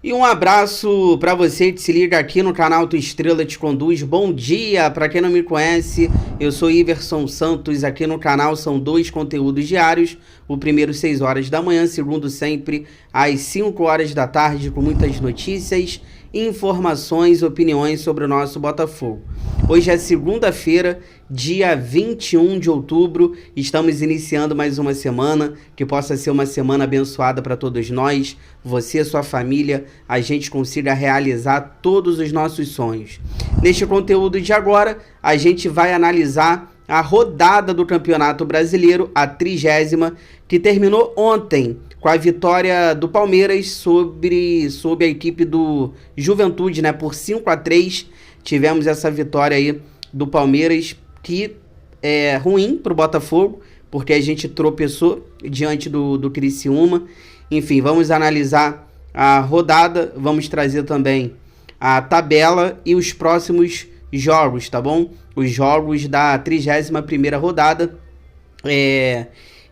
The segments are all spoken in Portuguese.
E um abraço para você que se liga aqui no canal Tua Estrela Te Conduz. Bom dia, para quem não me conhece, eu sou Iverson Santos. Aqui no canal são 2 conteúdos diários. O primeiro 6 horas da manhã, segundo sempre às 5 horas da tarde, com muitas notícias, informações, opiniões sobre o nosso Botafogo. Hoje é segunda-feira, dia 21 de outubro, estamos iniciando mais uma semana, que possa ser uma semana abençoada para todos nós, você, sua família, a gente consiga realizar todos os nossos sonhos. Neste conteúdo de agora, a gente vai analisar a rodada do Campeonato Brasileiro, a 30ª, que terminou ontem, com a vitória do Palmeiras sobre a equipe do Juventude, né? Por 5-3, tivemos essa vitória aí do Palmeiras, que é ruim para o Botafogo, porque a gente tropeçou diante do Criciúma. Enfim, vamos analisar a rodada, vamos trazer também a tabela e os próximos jogos, tá bom? Os jogos da 31ª rodada.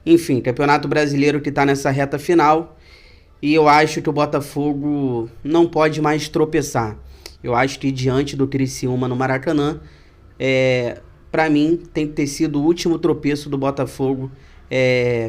Enfim, Campeonato Brasileiro que tá nessa reta final. E eu acho que o Botafogo não pode mais tropeçar. Eu acho que diante do Criciúma no Maracanã, para mim, tem que ter sido o último tropeço do Botafogo,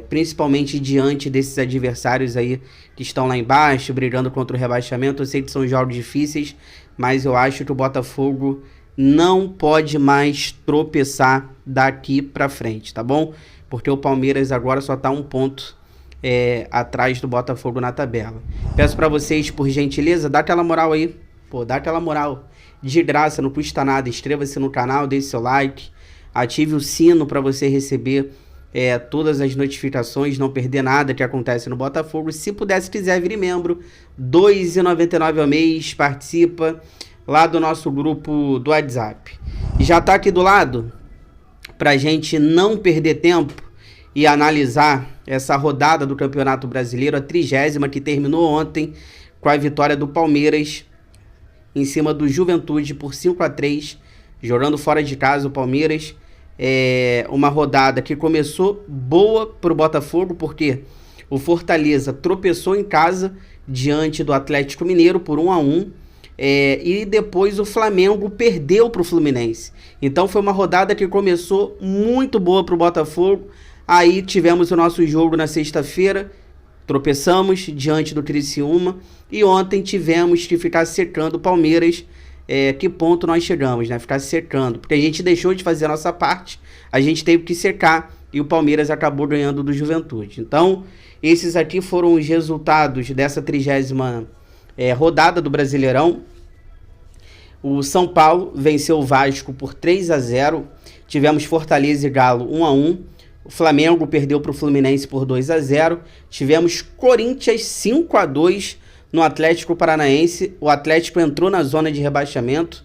principalmente diante desses adversários aí que estão lá embaixo, brigando contra o rebaixamento. Eu sei que são jogos difíceis, mas eu acho que o Botafogo não pode mais tropeçar daqui para frente, tá bom? Porque o Palmeiras agora só tá 1 ponto atrás do Botafogo na tabela. Peço para vocês, por gentileza, dá aquela moral aí. Pô, dá aquela moral. De graça, não custa nada. Inscreva-se no canal, deixe seu like. Ative o sino para você receber todas as notificações, não perder nada que acontece no Botafogo. Se puder, se quiser, vire membro. R$ 2,99 ao mês. Participa lá do nosso grupo do WhatsApp. Já tá aqui do lado? Pra gente não perder tempo e analisar essa rodada do Campeonato Brasileiro, a 30ª, que terminou ontem com a vitória do Palmeiras em cima do Juventude por 5-3, jogando fora de casa o Palmeiras. Uma rodada que começou boa para o Botafogo, porque o Fortaleza tropeçou em casa diante do Atlético Mineiro por 1-1, e depois o Flamengo perdeu para o Fluminense. Então foi uma rodada que começou muito boa para o Botafogo. Aí tivemos o nosso jogo na sexta-feira, tropeçamos diante do Criciúma, e ontem tivemos que ficar secando o Palmeiras. Que ponto nós chegamos, né? Ficar secando, porque a gente deixou de fazer a nossa parte, a gente teve que secar, e o Palmeiras acabou ganhando do Juventude. Então, esses aqui foram os resultados dessa 30ª rodada do Brasileirão. O São Paulo venceu o Vasco por 3-0. Tivemos Fortaleza e Galo 1-1. O Flamengo perdeu para o Fluminense por 2-0. Tivemos Corinthians 5-2 no Atlético Paranaense. O Atlético entrou na zona de rebaixamento.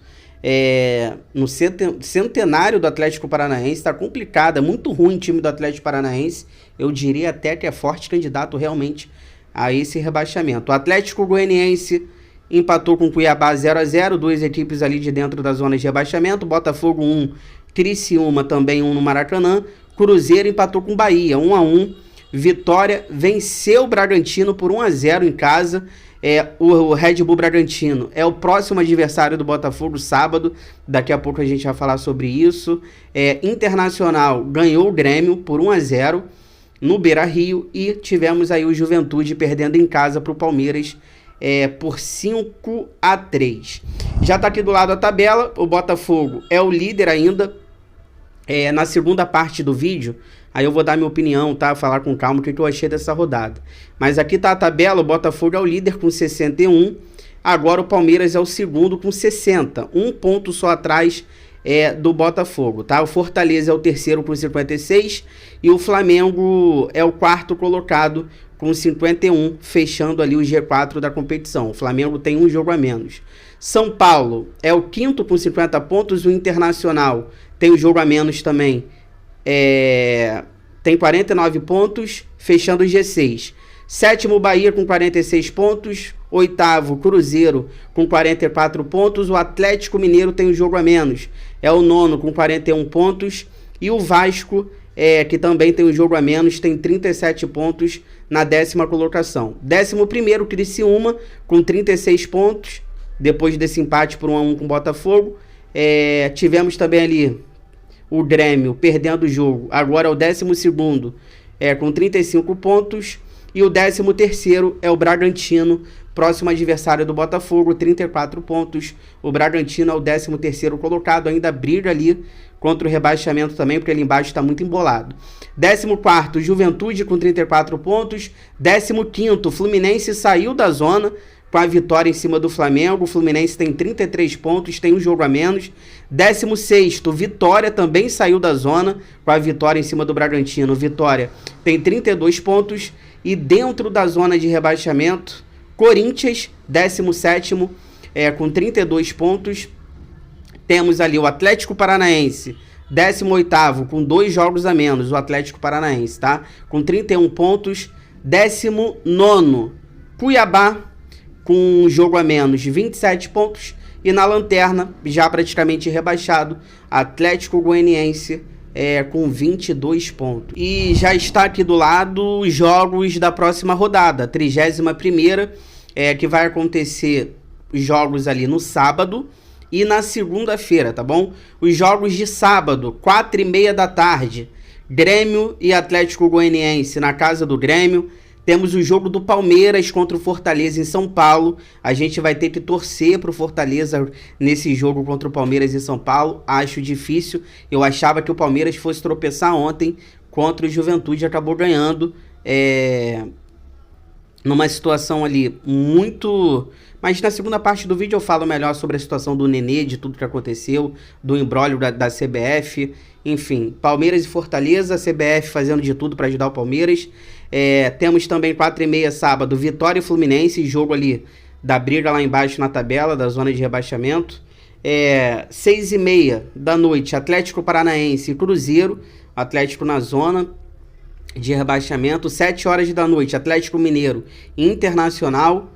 No centenário do Atlético Paranaense. Está complicado, é muito ruim o time do Atlético Paranaense. Eu diria até que é forte candidato realmente a esse rebaixamento. O Atlético Goianiense empatou com o Cuiabá 0-0, 2 equipes ali de dentro da zona de rebaixamento. Botafogo 1, Criciúma também 1 no Maracanã. Cruzeiro empatou com o Bahia 1-1. Vitória venceu o Bragantino por 1-0 em casa. O Red Bull Bragantino é o próximo adversário do Botafogo sábado. Daqui a pouco a gente vai falar sobre isso. Internacional ganhou o Grêmio por 1-0 no Beira-Rio, e tivemos aí o Juventude perdendo em casa para o Palmeiras por 5-3. Já está aqui do lado a tabela. O Botafogo é o líder ainda. Na segunda parte do vídeo, aí eu vou dar minha opinião, tá? Falar com calma o que eu achei dessa rodada. Mas aqui tá a tabela. O Botafogo é o líder com 61. Agora o Palmeiras é o segundo com 60. 1 ponto só atrás do Botafogo, tá? O Fortaleza é o terceiro com 56. E o Flamengo é o quarto colocado com 51, fechando ali o G4 da competição. O Flamengo tem um jogo a menos. São Paulo é o quinto com 50 pontos. O Internacional tem um jogo a menos também. Tem 49 pontos, fechando o G6. Sétimo, Bahia com 46 pontos. Oitavo, Cruzeiro com 44 pontos. O Atlético Mineiro tem um jogo a menos. É o nono com 41 pontos. E o Vasco que também tem um jogo a menos, tem 37 pontos na 10ª colocação. 11º, Criciúma, com 36 pontos, depois desse empate por 1-1 com o Botafogo. Tivemos também ali o Grêmio perdendo o jogo, agora é o 12º, com 35 pontos. E o 13º é o Bragantino, próximo adversário do Botafogo, 34 pontos. O Bragantino é o 13º colocado, ainda briga ali contra o rebaixamento também, porque ali embaixo está muito embolado. 14º, Juventude com 34 pontos. 15º, Fluminense saiu da zona com a vitória em cima do Flamengo. O Fluminense tem 33 pontos, tem um jogo a menos. 16º, Vitória também saiu da zona com a vitória em cima do Bragantino. Vitória tem 32 pontos. E dentro da zona de rebaixamento, Corinthians, 17º, com 32 pontos. Temos ali o Atlético Paranaense, 18º, com 2 jogos a menos, o Atlético Paranaense, tá? Com 31 pontos. 19º, Cuiabá, com um jogo a menos, 27 pontos. E na lanterna, já praticamente rebaixado, Atlético Goianiense, com 22 pontos. E já está aqui do lado os jogos da próxima rodada, 31ª, que vai acontecer os jogos ali no sábado e na segunda-feira, tá bom? Os jogos de sábado, 4h30 da tarde, Grêmio e Atlético Goianiense na casa do Grêmio. Temos o jogo do Palmeiras contra o Fortaleza em São Paulo. A gente vai ter que torcer para o Fortaleza nesse jogo contra o Palmeiras em São Paulo. Acho difícil. Eu achava que o Palmeiras fosse tropeçar ontem contra o Juventude. Acabou ganhando. Numa situação ali muito... Mas na segunda parte do vídeo eu falo melhor sobre a situação do Nenê, de tudo que aconteceu, do imbróglio da CBF. Enfim, Palmeiras e Fortaleza, a CBF fazendo de tudo para ajudar o Palmeiras. Temos também 4h30 sábado, Vitória e Fluminense, jogo ali da briga lá embaixo na tabela, da zona de rebaixamento. 6h30 da noite, Atlético Paranaense e Cruzeiro, Atlético na zona de rebaixamento. 7 horas da noite, Atlético Mineiro e Internacional.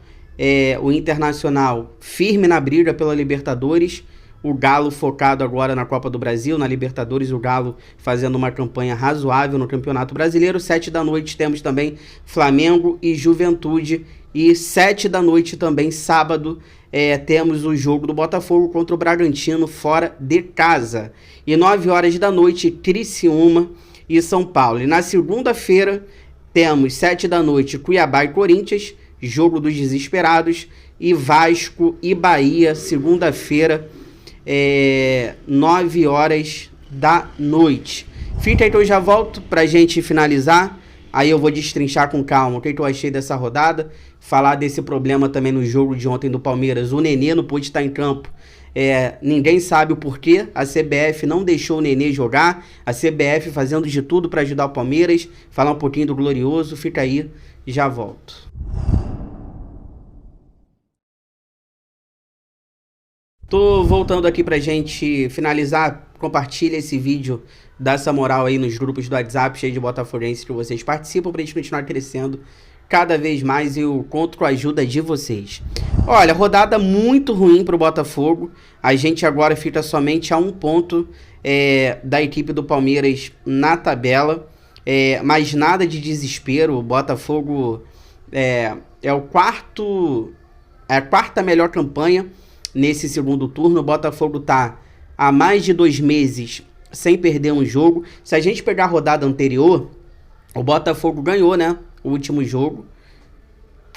O Internacional firme na briga pela Libertadores. O Galo focado agora na Copa do Brasil, na Libertadores, o Galo fazendo uma campanha razoável no Campeonato Brasileiro. 7 da noite temos também Flamengo e Juventude. E 7 da noite também, sábado, temos o jogo do Botafogo contra o Bragantino fora de casa. E 9 horas da noite, Criciúma e São Paulo. E na segunda-feira temos 7 da noite, Cuiabá e Corinthians, jogo dos desesperados. E Vasco e Bahia, segunda-feira, 9 horas da noite. Fica aí que eu já volto pra gente finalizar. Aí eu vou destrinchar com calma o que eu achei dessa rodada. Falar desse problema também no jogo de ontem do Palmeiras. O Nenê não pôde estar em campo. Ninguém sabe o porquê. A CBF não deixou o Nenê jogar. A CBF fazendo de tudo para ajudar o Palmeiras. Falar um pouquinho do Glorioso. Fica aí, já volto. Tô voltando aqui pra gente finalizar. Compartilha esse vídeo, dá essa moral aí nos grupos do WhatsApp cheio de botafoguenses que vocês participam pra gente continuar crescendo cada vez mais. Eu conto com a ajuda de vocês. Olha, rodada muito ruim pro Botafogo. A gente agora fica somente a 1 ponto da equipe do Palmeiras na tabela. Mas nada de desespero. O Botafogo é a quarta melhor campanha nesse segundo turno. O Botafogo tá há mais de 2 meses sem perder um jogo. Se a gente pegar a rodada anterior, o Botafogo ganhou, né, o último jogo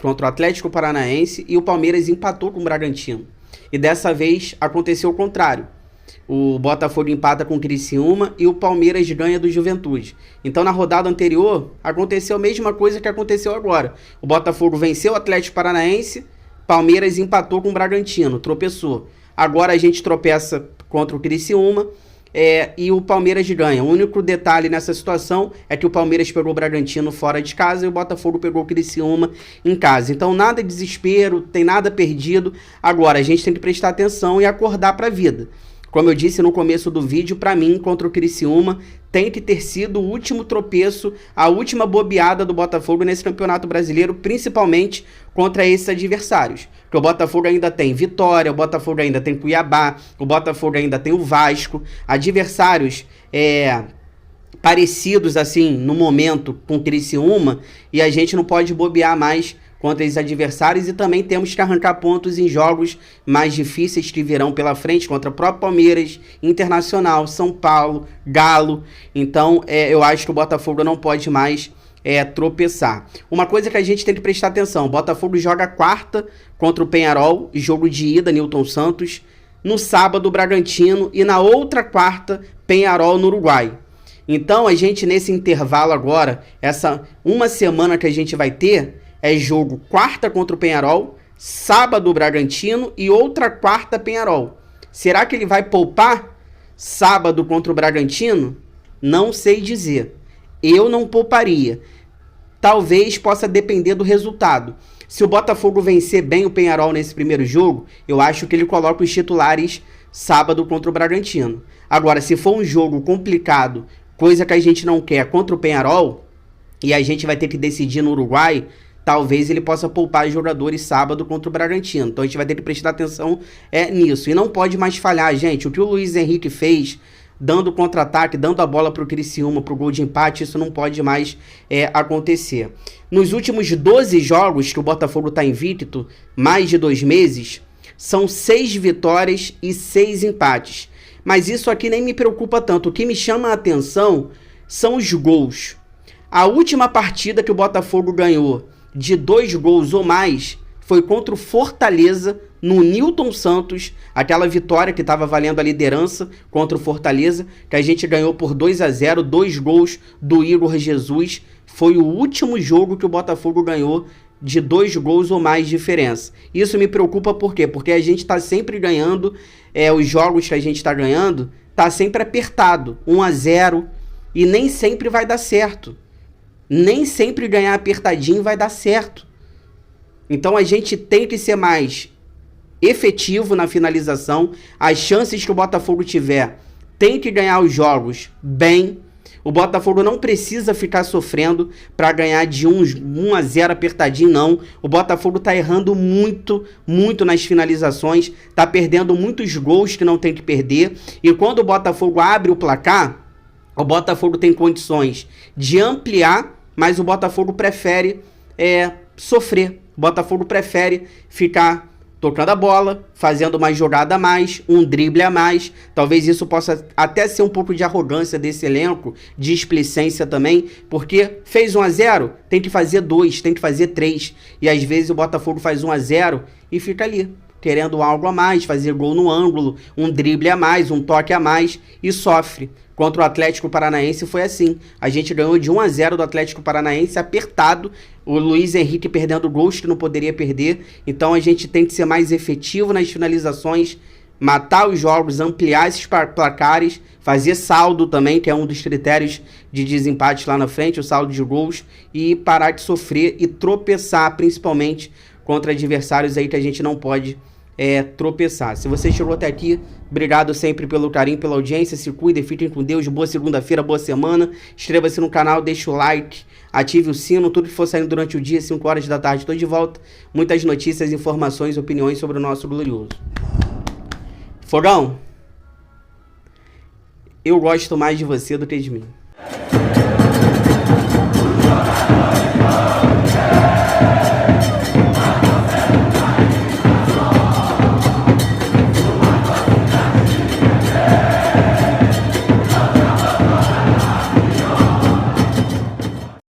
contra o Atlético Paranaense e o Palmeiras empatou com o Bragantino. E dessa vez aconteceu o contrário. O Botafogo empata com o Criciúma e o Palmeiras ganha do Juventude. Então na rodada anterior aconteceu a mesma coisa que aconteceu agora. O Botafogo venceu o Atlético Paranaense, Palmeiras empatou com o Bragantino, tropeçou. Agora a gente tropeça contra o Criciúma e o Palmeiras ganha. O único detalhe nessa situação é que o Palmeiras pegou o Bragantino fora de casa e o Botafogo pegou o Criciúma em casa. Então nada de desespero, tem nada perdido. Agora a gente tem que prestar atenção e acordar para a vida. Como eu disse no começo do vídeo, para mim, contra o Criciúma, tem que ter sido o último tropeço, a última bobeada do Botafogo nesse Campeonato Brasileiro, principalmente contra esses adversários. Porque o Botafogo ainda tem Vitória, o Botafogo ainda tem Cuiabá, o Botafogo ainda tem o Vasco, adversários parecidos assim no momento com o Criciúma, e a gente não pode bobear mais contra esses adversários, e também temos que arrancar pontos em jogos mais difíceis que virão pela frente, contra o próprio Palmeiras, Internacional, São Paulo, Galo. Então eu acho que o Botafogo não pode mais tropeçar. Uma coisa que a gente tem que prestar atenção: o Botafogo joga quarta contra o Peñarol, jogo de ida, Newton Santos, no sábado o Bragantino, e na outra quarta Peñarol no Uruguai. Então a gente, nesse intervalo agora, essa uma semana que a gente vai ter, é jogo quarta contra o Peñarol, sábado o Bragantino e outra quarta Peñarol. Será que ele vai poupar sábado contra o Bragantino? Não sei dizer. Eu não pouparia. Talvez possa depender do resultado. Se o Botafogo vencer bem o Peñarol nesse primeiro jogo, eu acho que ele coloca os titulares sábado contra o Bragantino. Agora, se for um jogo complicado, coisa que a gente não quer, contra o Peñarol, e a gente vai ter que decidir no Uruguai, talvez ele possa poupar os jogadores sábado contra o Bragantino. Então a gente vai ter que prestar atenção nisso. E não pode mais falhar, gente. O que o Luiz Henrique fez, dando contra-ataque, dando a bola para o Criciúma, para o gol de empate, isso não pode mais acontecer. Nos últimos 12 jogos que o Botafogo está invicto, mais de 2 meses, são 6 vitórias e 6 empates. Mas isso aqui nem me preocupa tanto. O que me chama a atenção são os gols. A última partida que o Botafogo ganhou de 2 gols ou mais foi contra o Fortaleza, no Newton Santos, aquela vitória que estava valendo a liderança contra o Fortaleza, que a gente ganhou por 2-0, 2 gols do Igor Jesus. Foi o último jogo que o Botafogo ganhou de 2 gols ou mais de diferença. Isso me preocupa por quê? Porque a gente está sempre ganhando, os jogos que a gente está ganhando, está sempre apertado, 1-0, e nem sempre vai dar certo. Nem sempre ganhar apertadinho vai dar certo. Então a gente tem que ser mais efetivo na finalização. As chances que o Botafogo tiver, tem que ganhar os jogos bem. O Botafogo não precisa ficar sofrendo para ganhar de 1-0 apertadinho, não. O Botafogo tá errando muito, muito nas finalizações. Tá perdendo muitos gols que não tem que perder. E quando o Botafogo abre o placar, o Botafogo tem condições de ampliar, mas o Botafogo prefere sofrer. O Botafogo prefere ficar tocando a bola, fazendo uma jogada a mais, um drible a mais. Talvez isso possa até ser um pouco de arrogância desse elenco, de displicência também, porque fez 1-0, tem que fazer 2, tem que fazer 3. E às vezes o Botafogo faz 1-0 e fica ali, querendo algo a mais, fazer gol no ângulo, um drible a mais, um toque a mais, e sofre. Contra o Atlético Paranaense foi assim. A gente ganhou de 1-0 do Atlético Paranaense, apertado. O Luiz Henrique perdendo gols que não poderia perder. Então a gente tem que ser mais efetivo nas finalizações, matar os jogos, ampliar esses placares, fazer saldo também, que é um dos critérios de desempate lá na frente, o saldo de gols, e parar de sofrer e tropeçar, principalmente contra adversários aí que a gente não pode tropeçar. Se você chegou até aqui, obrigado sempre pelo carinho, pela audiência. Se cuidem, fiquem com Deus. Boa segunda-feira, boa semana. Inscreva-se no canal, deixa o like, ative o sino. Tudo que for saindo durante o dia, 5 horas da tarde, estou de volta. Muitas notícias, informações, opiniões sobre o nosso glorioso. Fogão, eu gosto mais de você do que de mim.